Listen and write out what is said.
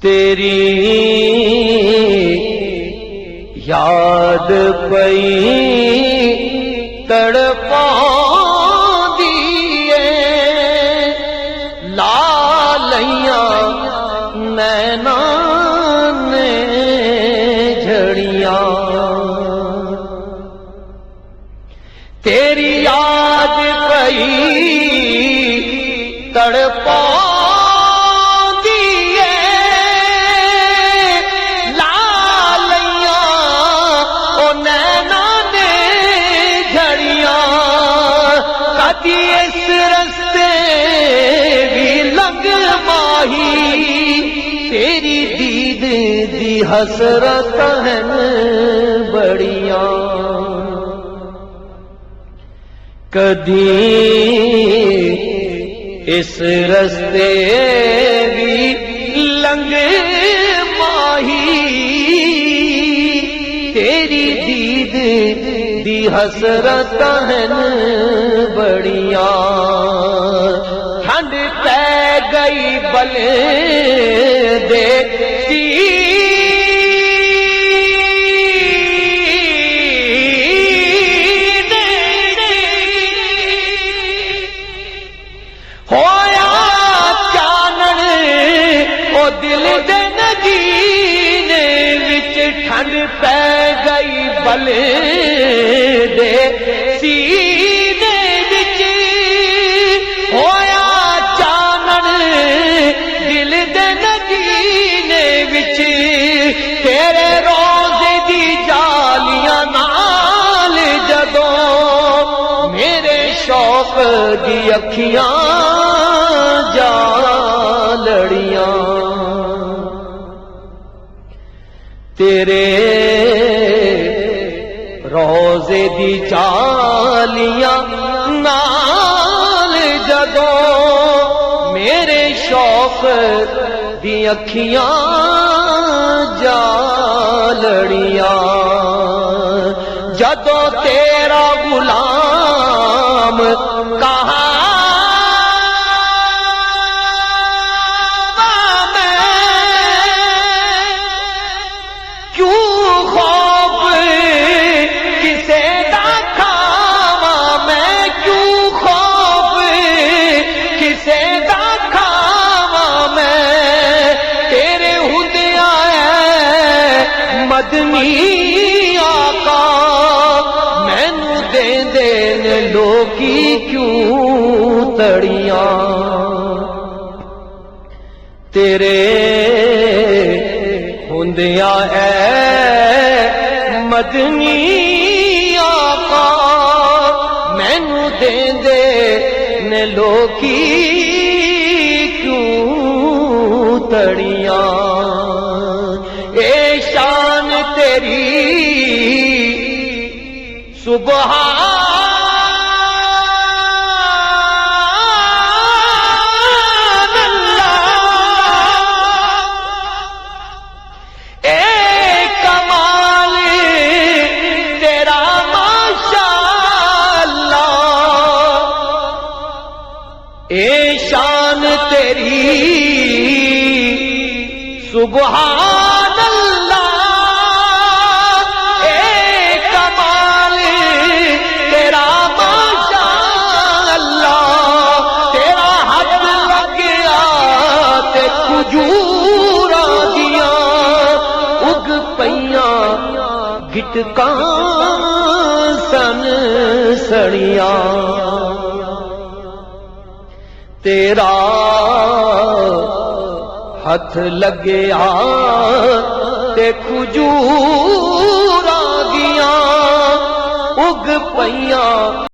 تیری یاد پئی تڑپا دیئے لالیاں نینا نے جھڑیاں تیری یاد پئی تڑپا اس رستے بھی لگ ماہی تیری دید دی حسرت ہیں بڑیاں کدی اس رستے بھی لنگ ماہی تیری دید دی حسرت ہیں بڑیاں ٹھنڈ پہ گئی بلے دیکھتی ہویا چانن او دل دے نگینے وچ ٹھنڈ پہ گئی بلے دے سینے وچ ہویا چانن دل دے نگینے وچ تیرے روزے دی جالیاں نال جدوں میرے شوق دی اکھیاں جا لڑیاں تیرے روزے دی جالیاں نال جدوں میرے شوق دی اکھیاں جا لڑیاں جدوں تیرا غلام کہاں مدنی آقا مینوں دے دین لوکی کیوں تڑیاں تیرے ہوندیاں اے مدنی آقا مینوں دے دین لوکی کیوں تڑیاں اے شان تیری سبحان اللہ اے کمال تیرا ماشاء اللہ اے شان تیری سبحان گٹکاں سن سڑیاں تیرا ہاتھ لگیا تے کھجوراں دیاں اگ پئیاں